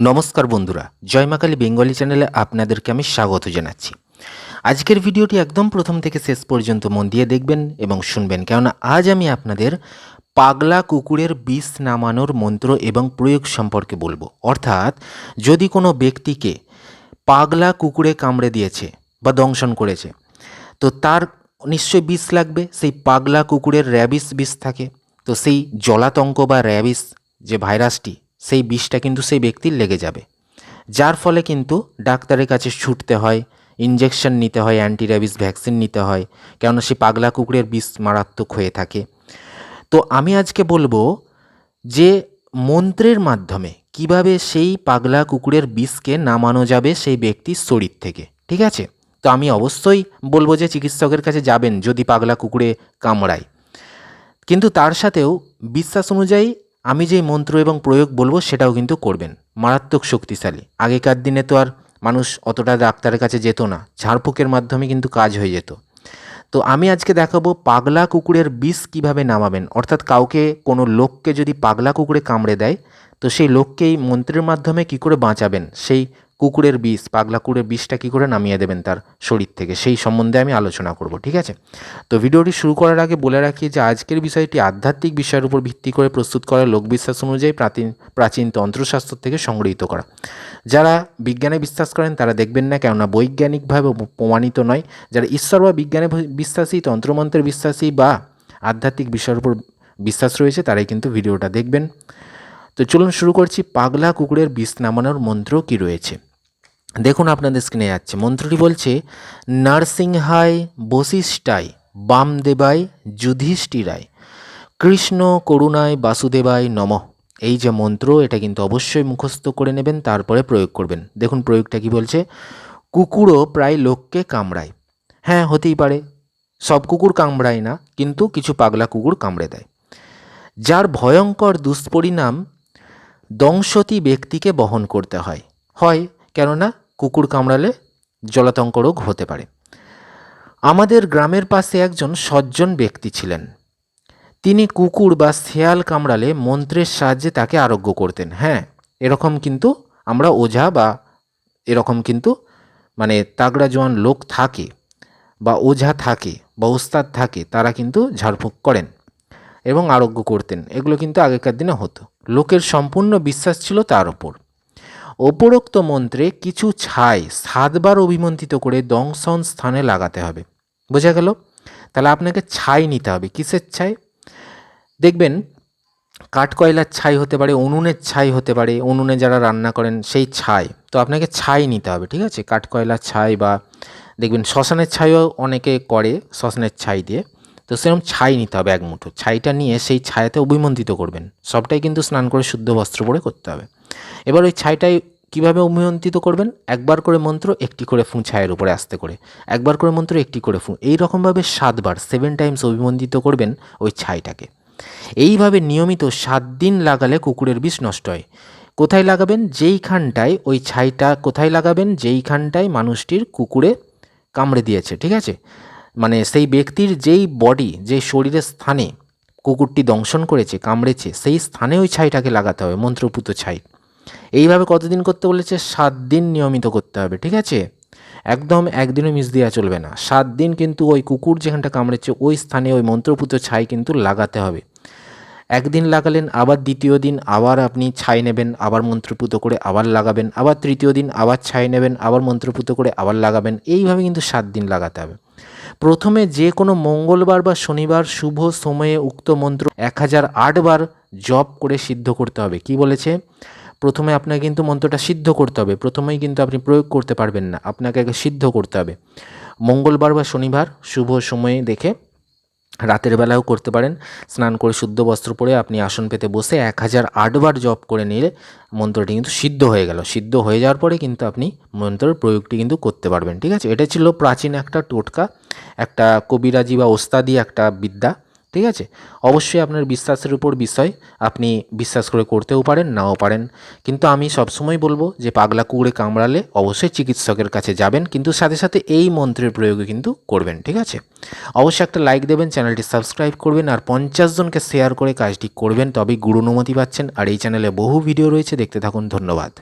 নমস্কার বন্ধুরা, জয় মা কালী বেঙ্গলি চ্যানেলে আপনাদেরকে আমি স্বাগত জানাচ্ছি। আজকের ভিডিওটি একদম প্রথম থেকে শেষ পর্যন্ত মন দিয়ে দেখবেন এবং শুনবেন, কেননা আজ আমি আপনাদের পাগলা কুকুরের বিষ নামানোর মন্ত্র এবং প্রয়োগ সম্পর্কে বলবো। অর্থাৎ যদি কোনো ব্যক্তিকে পাগলা কুকুরে কামড়ে দিয়েছে বা দংশন করেছে, তো তার নিশ্চয়ই বিষ লাগবে। সেই পাগলা কুকুরের র্যাবিস বিষ থাকে, তো সেই জলাতঙ্ক বা র্যাবিস যে ভাইরাসটি, সেই বিষটা কিন্তু সেই ব্যক্তির লেগে যাবে, যার ফলে কিন্তু ডাক্তারের কাছে ছুটতে হয়, ইঞ্জেকশন নিতে হয়, অ্যান্টি র্যাবিস ভ্যাকসিন নিতে হয়, কেননা সেই পাগলা কুকুরের বিষ মারাত্মক হয়ে থাকে। তো আমি আজকে বলবো যে মন্ত্রের মাধ্যমে কিভাবে সেই পাগলা কুকুরের বিষকে নামানো যাবে সেই ব্যক্তির শরীর থেকে, ঠিক আছে? তো আমি অবশ্যই বলবো যে চিকিৎসকের কাছে যাবেন যদি পাগলা কুকুরে কামড়ায়, কিন্তু তার সাথেও বিশ্বাস অনুযায়ী আমি যেই মন্ত্র এবং প্রয়োগ বলবো সেটাও কিন্তু করবেন। মারাত্মক শক্তিশালী। আগেকার দিনে তো আর মানুষ অতটা ডাক্তারের কাছে যেত না, ঝাড়ফুঁকের মাধ্যমে কিন্তু কাজ হয়ে যেত। তো আমি আজকে দেখাবো পাগলা কুকুরের বিষ কিভাবে নামাবেন। অর্থাৎ কাউকে, কোনো লোককে যদি পাগলা কুকুরে কামড়ে দেয়, তো সেই লোককে এই মন্ত্রের মাধ্যমে কি করে বাঁচাবেন, সেই কুকুরের বিষ, পাগলা কুকুরের বিষটা কী করে নামিয়ে দেবেন তার শরীর থেকে, সেই সম্বন্ধে আমি আলোচনা করব, ঠিক আছে? তো ভিডিওটি শুরু করার আগে বলে রাখি যে আজকের বিষয়টি আধ্যাত্মিক বিষয়ের উপর ভিত্তি করে প্রস্তুত করা, লোকবিশ্বাস অনুযায়ী প্রাচীন তন্ত্রশাস্ত্র থেকে সংগৃহীত করা। যারা বিজ্ঞানে বিশ্বাস করেন তারা দেখবেন না, কেননা বৈজ্ঞানিকভাবে প্রমাণিত নয়। যারা ঈশ্বর বা বিজ্ঞানে বিশ্বাসী, তন্ত্রমন্ত্রে বিশ্বাসী বা আধ্যাত্মিক বিষয়ের উপর বিশ্বাস রয়েছে, তারাই কিন্তু ভিডিওটা দেখবেন। তো চলুন শুরু করছি। পাগলা কুকুরের বিষ নামানোর মন্ত্র কি রয়েছে দেখুন আপনাদের স্ক্রিনে যাচ্ছে। মন্ত্রটি বলছে, নরসিংহায় বশিষ্ঠায় বামদেবায় যুধিষ্ঠিরায় কৃষ্ণ করুণায় বাসুদেবায় নমঃ। এই যে মন্ত্র, এটা কিন্তু অবশ্যই মুখস্থ করে নেবেন, তারপরে প্রয়োগ করবেন। দেখুন প্রয়োগটা কি বলছে। কুকুরও প্রায় লোককে কামড়ায়। হ্যাঁ, হতেই পারে, সব কুকুর কামড়ায় না, কিন্তু কিছু পাগলা কুকুর কামড়ে দেয়, যার ভয়ঙ্কর দুষ্পরিণাম দংশতি ব্যক্তিকে বহন করতে হয়। কেননা কুকুর কামড়ালে জলাতঙ্ক রোগ হতে পারে। আমাদের গ্রামের পাশে একজন সজ্জন ব্যক্তি ছিলেন। তিনি কুকুর বা শেয়াল কামড়ালে মন্ত্রের সাহায্যে তাকে আরোগ্য করতেন। হ্যাঁ, এরকম কিন্তু আমরা ওঝা বা এরকম কিন্তু মানে তাগড়া জোয়ান লোক থাকে বা ওঝা থাকে বা ওস্তাদ থাকে, তারা কিন্তু ঝাড়ফুঁক করেন এবং আরোগ্য করতেন। এগুলো কিন্তু আগেকার দিনে হতো। লোকের সম্পূর্ণ বিশ্বাস ছিল তার ওপর। উপরোক্ত মন্ত্রে কিছু ছাই 7 বার অভিমন্ত্রিত করে দংশন স্থানে লাগাতে হবে। বোঝা গেল? তাহলে আপনাকে ছাই নিতে হবে। কিসের ছাই? দেখবেন কাঠকয়লার ছাই হতে পারে, উনুনের ছাই হতে পারে, উনুনে যারা রান্না করেন সেই ছাই। তো আপনাকে ছাই নিতে হবে, ঠিক আছে? কাঠকয়লার ছাই বা দেখবেন শ্মশানের ছাইও অনেকে করে, শ্মশানের ছাই দিয়ে। তো সেরকম ছাই নিতে হবে 1 মুঠো। ছাইটা নিয়ে সেই ছায়াতে অভিমন্ত্রিত করবেন। সবটাই কিন্তু স্নান করে শুদ্ধ বস্ত্র পরে করতে হবে। এবার ওই ছাইটাই কীভাবে অভিমন্ত্রিত করবেন? একবার করে মন্ত্র, একটি করে ফুঁ ছায়ের উপরে আস্তে করে, একবার করে মন্ত্র, একটি করে ফুঁ, এইরকমভাবে 7 বার 7 টাইমস অভিমন্ত্রিত করবেন ওই ছাইটাকে। এইভাবে নিয়মিত 7 দিন লাগালে কুকুরের বিষ নষ্ট হয়। কোথায় লাগাবেন? যেইখানটায় ওই ছাইটা কোথায় লাগাবেন? যেইখানটায় মানুষটির কুকুরে কামড়ে দিয়েছে, ঠিক আছে? মানে সেই ব্যক্তির যেই বডি, যে শরীরের স্থানে কুকুরটি দংশন করেছে, কামড়েছে, সেই স্থানে ওই ছাইটাকে লাগাতে হবে, মন্ত্রপুত ছাই। এইভাবে কতদিন করতে বলেছে? 7 দিন নিয়মিত করতে হবে, ঠিক আছে? একদম একদিনও মিস দেওয়া চলবে না। 7 দিন কিন্তু ওই কুকুর যেখানটা কামড়েছে ওই স্থানে ওই মন্ত্রপুত ছাই কিন্তু লাগাতে হবে। একদিন লাগালেন, আবার দ্বিতীয় দিন আবার আপনি ছাই নেবেন, আবার মন্ত্রপুত করে আবার লাগাবেন, আবার তৃতীয় দিন আবার ছাই নেবেন, আবার মন্ত্রপুত করে আবার লাগাবেন। এইভাবে কিন্তু 7 দিন লাগাতে হবে। প্রথমে যে কোনো মঙ্গলবার বা শনিবার শুভ সময়ে উক্ত মন্ত্র 1008 বার জপ করে সিদ্ধ করতে হবে। কি বলেছে? প্রথমে আপনাকে কিন্তু মন্ত্রটা সিদ্ধ করতে হবে। প্রথমেই কিন্তু আপনি প্রয়োগ করতে পারবেন না, আপনাকে আগে সিদ্ধ করতে হবে। মঙ্গলবার বা শনিবার শুভ সময়ে দেখে, রাতের বেলাও করতে পারেন। স্নান করে শুদ্ধ বস্ত্র পরে আপনি আসন পেতে বসে 1008 বার জপ করে নিলে মন্ত্রটি কিন্তু সিদ্ধ হয়ে গেল। সিদ্ধ হয়ে যাওয়ার পরে কিন্তু আপনি মন্ত্রের প্রয়োগটি কিন্তু করতে পারবেন, ঠিক আছে? এটা ছিল প্রাচীন একটা টোটকা, একটা কবিরাজি বা ওস্তাদি একটা বিদ্যা, ঠিক আছে? অবশ্যই আপনার বিশ্বাসের উপর বিষয়, আপনি বিশ্বাস করে করতেও পারেন, নাও পারেন। কিন্তু আমি সবসময় বলবো যে পাগলা কুকুরে কামড়ালে অবশ্যই চিকিৎসকের কাছে যাবেন, কিন্তু সাথে সাথে এই মন্ত্রের প্রয়োগও কিন্তু করবেন, ঠিক আছে? অবশ্যই একটা লাইক দেবেন, চ্যানেলটি সাবস্ক্রাইব করবেন, আর 50 জনকে শেয়ার করে কাজটি করবেন, তবেই গুরু অনুমতি পাচ্ছেন। আর এই চ্যানেলে বহু ভিডিও রয়েছে, দেখতে থাকুন। ধন্যবাদ।